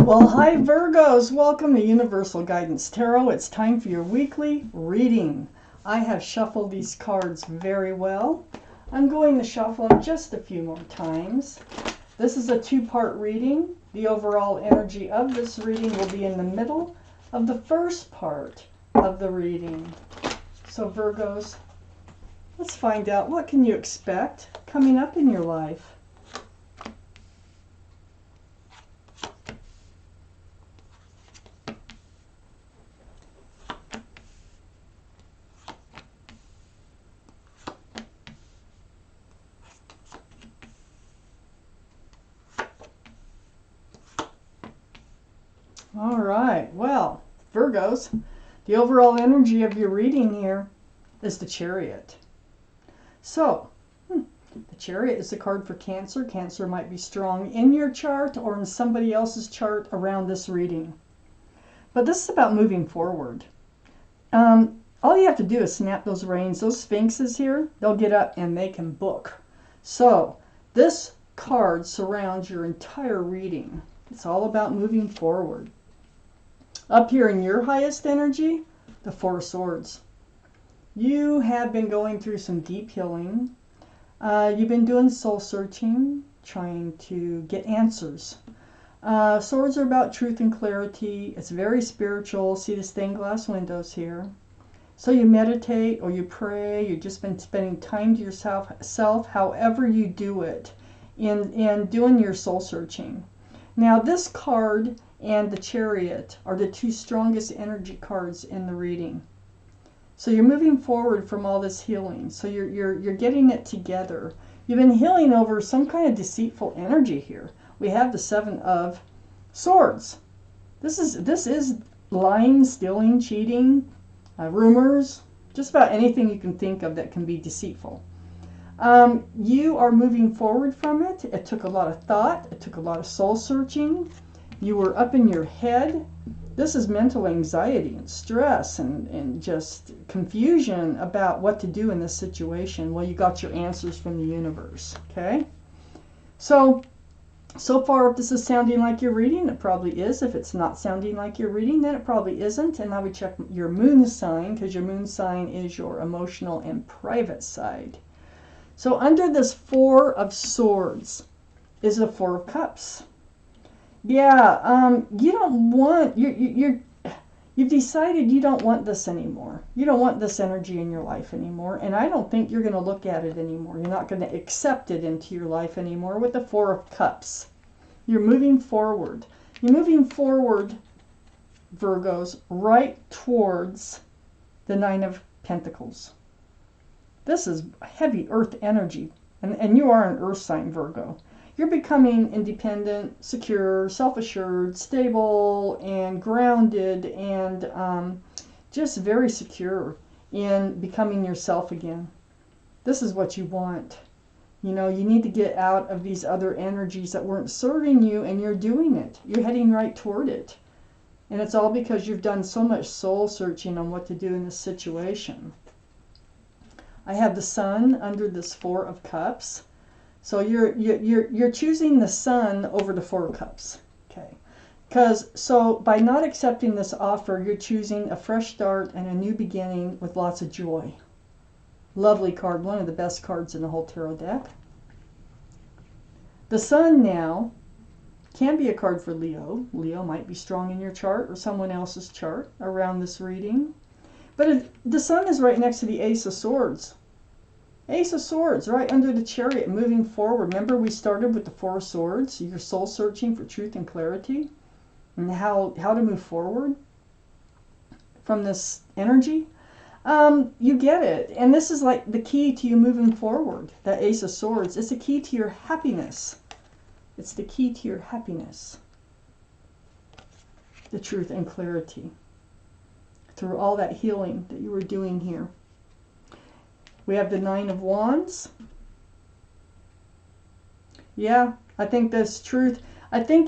Well, hi Virgos, welcome to Universal Guidance Tarot. It's time for your weekly reading. I have shuffled these cards very well. I'm going to shuffle them just a few more times. This is a two-part reading. The overall energy of this reading will be in the middle of the first part of the reading. So Virgos, let's find out what can you expect coming up in your life. All right, well, Virgos, the overall energy of your reading here is the Chariot. So, the Chariot is a card for Cancer. Cancer might be strong in your chart or in somebody else's chart around this reading. But this is about moving forward. All you have to do is snap those reins. Those sphinxes here, they'll get up and they can book. So, this card surrounds your entire reading. It's all about moving forward. Up here in your highest energy, the Four of Swords. You have been going through some deep healing. You've been doing soul searching, trying to get answers. Swords are about truth and clarity. It's very spiritual. See the stained glass windows here. So you meditate or you pray. You've just been spending time to yourself, however you do it, in doing your soul searching. Now this card and the Chariot are the two strongest energy cards in the reading. So you're moving forward from all this healing. So you're getting it together. You've been healing over some kind of deceitful energy here. We have the Seven of Swords. This is lying, stealing, cheating, rumors, just about anything you can think of that can be deceitful. You are moving forward from it. It took a lot of thought. It took a lot of soul searching. You were up in your head. This is mental anxiety and stress and just confusion about what to do in this situation. Well, you got your answers from the universe, okay? So far, if this is sounding like your reading, it probably is. If it's not sounding like your reading, then it probably isn't. And now we check your moon sign, because your moon sign is your emotional and private side. So under this Four of Swords is the Four of Cups. Yeah, you don't want, you've decided you don't want this anymore. You don't want this energy in your life anymore, and I don't think you're going to look at it anymore. You're not going to accept it into your life anymore with the Four of Cups. You're moving forward. You're moving forward, Virgos, right towards the Nine of Pentacles. This is heavy earth energy, and you are an earth sign, Virgo. You're becoming independent, secure, self-assured, stable, and grounded, and just very secure in becoming yourself again. This is what you want. You know, you need to get out of these other energies that weren't serving you, and you're doing it. You're heading right toward it. And it's all because you've done so much soul searching on what to do in this situation. I have the Sun under this Four of Cups. So you're choosing the Sun over the Four of Cups, okay? So by not accepting this offer, you're choosing a fresh start and a new beginning with lots of joy. Lovely card, one of the best cards in the whole tarot deck. The Sun now can be a card for Leo. Leo might be strong in your chart or someone else's chart around this reading. But the Sun is right next to the Ace of Swords. Ace of Swords, right under the Chariot, moving forward. Remember, we started with the Four of Swords. You're soul searching for truth and clarity and how to move forward from this energy. You get it. And this is like the key to you moving forward. That Ace of Swords. It's the key to your happiness. It's the key to your happiness. The truth and clarity. Through all that healing that you were doing here. We have the Nine of Wands. Yeah, I think this truth, I think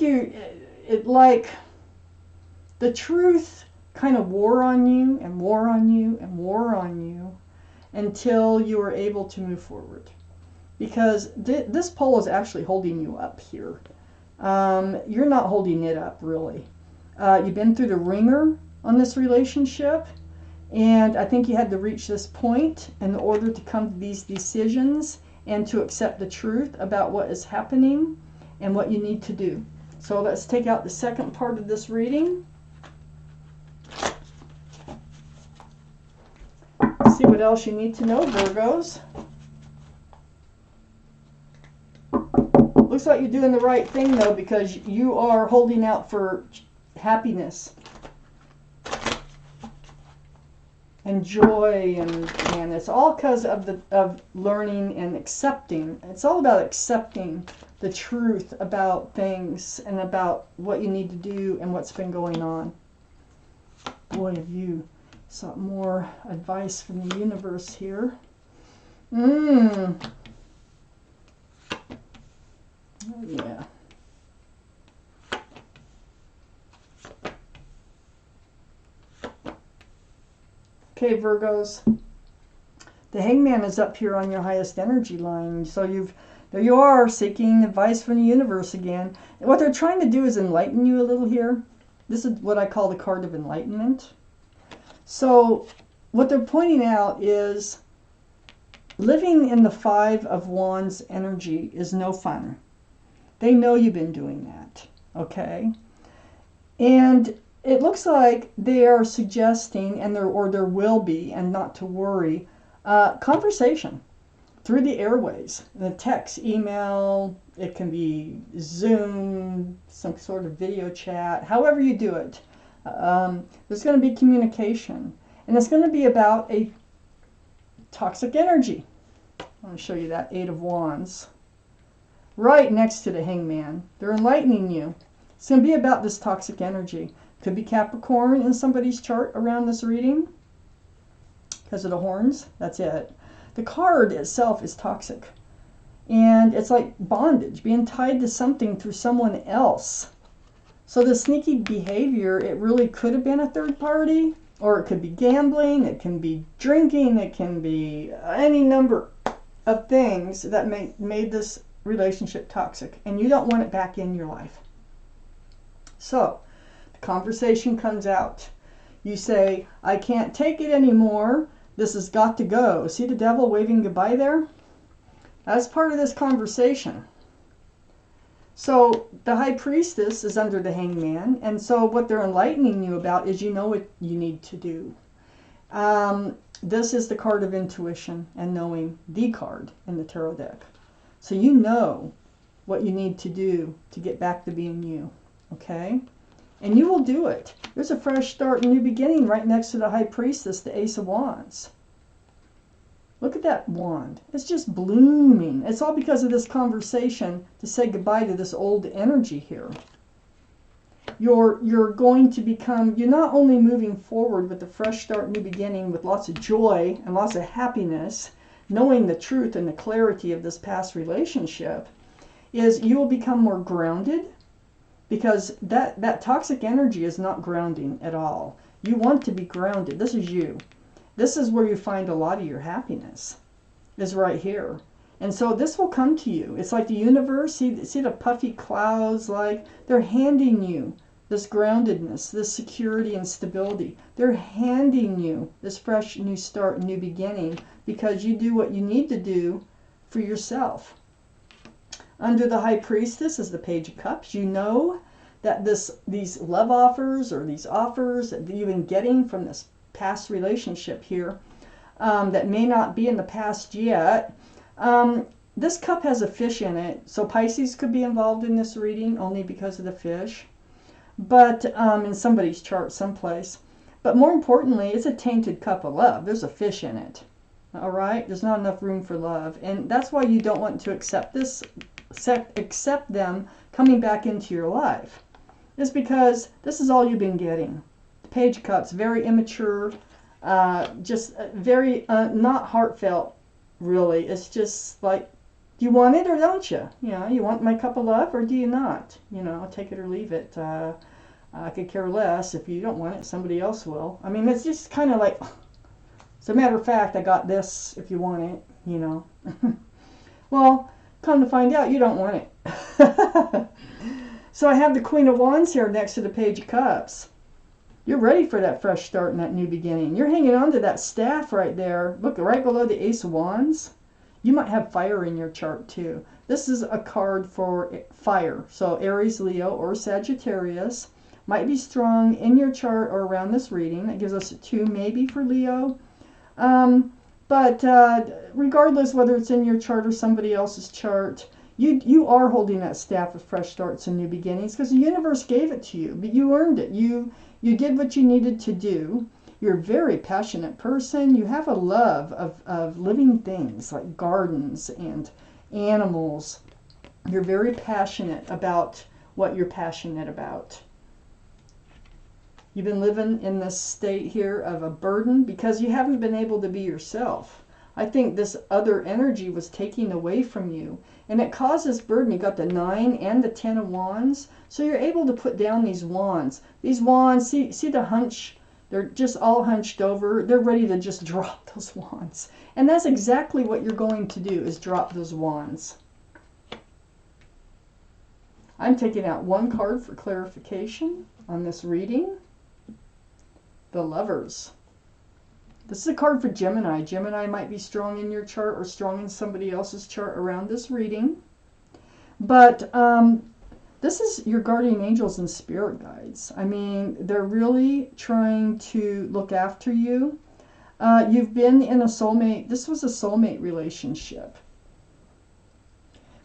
the truth kind of wore on you and wore on you and wore on you until you were able to move forward. Because this pole is actually holding you up here. You're not holding it up, really. You've been through the ringer on this relationship, and I think you had to reach this point in order to come to these decisions and to accept the truth about what is happening and what you need to do. So let's take out the second part of this reading. See what else you need to know, Virgos. Looks like you're doing the right thing, though, because you are holding out for happiness and joy, and it's all because of learning and accepting. It's all about accepting the truth about things and about what you need to do and what's been going on. Boy, have you sought more advice from the universe here. Oh, yeah. Okay, Virgos. The Hangman is up here on your highest energy line. So there you are, seeking advice from the universe again. And what they're trying to do is enlighten you a little here. This is what I call the card of enlightenment. So what they're pointing out is living in the Five of Wands energy is no fun. They know you've been doing that, okay? And it looks like they are suggesting, and there will be, and not to worry, conversation through the airways, the text, email, it can be Zoom, some sort of video chat, however you do it. There's going to be communication, and it's going to be about a toxic energy. I'm going to show you that Eight of Wands right next to the Hangman. They're enlightening you. It's going to be about this toxic energy. Could be Capricorn in somebody's chart around this reading because of the horns. That's it. The card itself is toxic, and it's like bondage, being tied to something through someone else. So the sneaky behavior, it really could have been a third party, or it could be gambling, it can be drinking, it can be any number of things that made this relationship toxic, and you don't want it back in your life. So the conversation comes out. You say, I can't take it anymore. This has got to go. See the devil waving goodbye there? That's part of this conversation. So the High Priestess is under the Hangman, and so what they're enlightening you about is you know what you need to do. This is the card of intuition and knowing, the card in the tarot deck. So you know what you need to do to get back to being you, okay? And you will do it. There's a fresh start, new beginning right next to the High Priestess, the Ace of Wands. Look at that wand. It's just blooming. It's all because of this conversation to say goodbye to this old energy here. You're going to become, you're not only moving forward with a fresh start, new beginning with lots of joy and lots of happiness, knowing the truth and the clarity of this past relationship, is you will become more grounded, because that toxic energy is not grounding at all. You want to be grounded. This is you. This is where you find a lot of your happiness, is right here. And so this will come to you. It's like the universe, see the puffy clouds, like they're handing you this groundedness, this security and stability. They're handing you this fresh new start, new beginning, because you do what you need to do for yourself. Under the High Priestess is the Page of Cups. You know that these love offers, or these offers that you've been getting from this past relationship here, that may not be in the past yet. This cup has a fish in it, so Pisces could be involved in this reading only because of the fish, but in somebody's chart someplace. But more importantly, it's a tainted cup of love. There's a fish in it. All right, there's not enough room for love, and that's why you don't want to accept them coming back into your life. It's because this is all you've been getting. The Page of Cups, very immature, just very not heartfelt, really. It's just like, do you want it or don't you? You know, you want my cup of love or do you not? You know, take it or leave it. I could care less. If you don't want it, somebody else will. I mean, it's just kind of like, as a matter of fact, I got this if you want it, you know. Well, come to find out, you don't want it. So I have the Queen of Wands here next to the Page of Cups. You're ready for that fresh start and that new beginning. You're hanging on to that staff right there. Look, right below the Ace of Wands. You might have fire in your chart too. This is a card for fire. So Aries, Leo, or Sagittarius might be strong in your chart or around this reading. That gives us a 2 maybe for Leo. But regardless whether it's in your chart or somebody else's chart, you are holding that staff of fresh starts and new beginnings because the universe gave it to you. But you earned it. You did what you needed to do. You're a very passionate person. You have a love of living things like gardens and animals. You're very passionate about what you're passionate about. You've been living in this state here of a burden because you haven't been able to be yourself. I think this other energy was taking away from you, and it causes burden. You got the 9 and the 10 of Wands, so you're able to put down these wands. These wands, see the hunch? They're just all hunched over. They're ready to just drop those wands. And that's exactly what you're going to do, is drop those wands. I'm taking out one card for clarification on this reading. The Lovers. This is a card for Gemini. Gemini might be strong in your chart or strong in somebody else's chart around this reading. But this is your guardian angels and spirit guides. I mean, they're really trying to look after you. You've been in a soulmate. This was a soulmate relationship.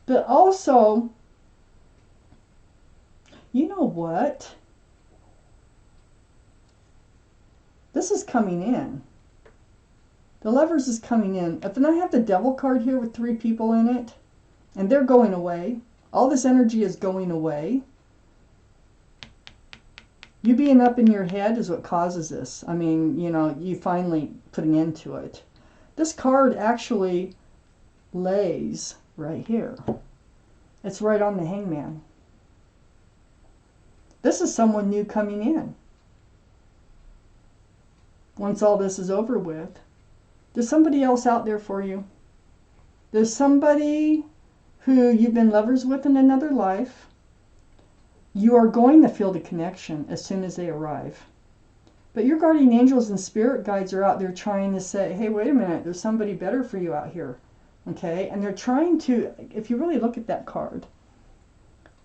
But also, you know what? This is coming in. The Lovers is coming in. If then I have the Devil card here with 3 people in it, and they're going away. All this energy is going away. You being up in your head is what causes this. I mean, you know, you finally putting into it. This card actually lays right here. It's right on the Hangman. This is someone new coming in. Once all this is over with, there's somebody else out there for you. There's somebody who you've been lovers with in another life. You are going to feel the connection as soon as they arrive. But your guardian angels and spirit guides are out there trying to say, hey, wait a minute, there's somebody better for you out here. Okay? And they're trying to, if you really look at that card,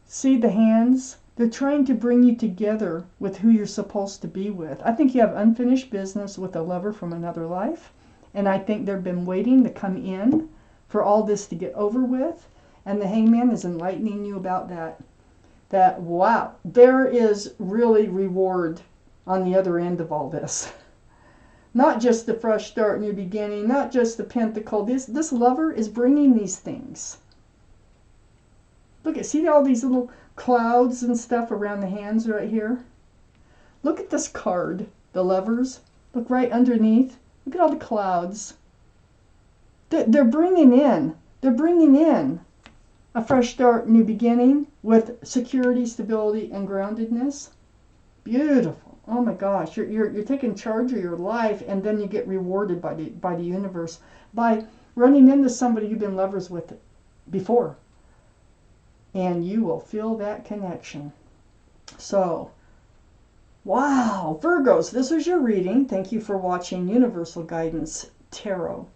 see the hands? They're trying to bring you together with who you're supposed to be with. I think you have unfinished business with a lover from another life. And I think they've been waiting to come in for all this to get over with. And the Hangman is enlightening you about that. That, wow, there is really reward on the other end of all this. Not just the fresh start, new beginning, not just the pentacle. This lover is bringing these things. Look at, see all these little clouds and stuff around the hands right here? Look at this card, the Lovers. Look right underneath. Look at all the clouds. They're bringing in a fresh start, new beginning with security, stability, and groundedness. Beautiful. Oh my gosh, you're taking charge of your life, and then you get rewarded by the universe by running into somebody you've been lovers with before. And you will feel that connection. So, wow, Virgos, this was your reading. Thank you for watching Universal Guidance Tarot.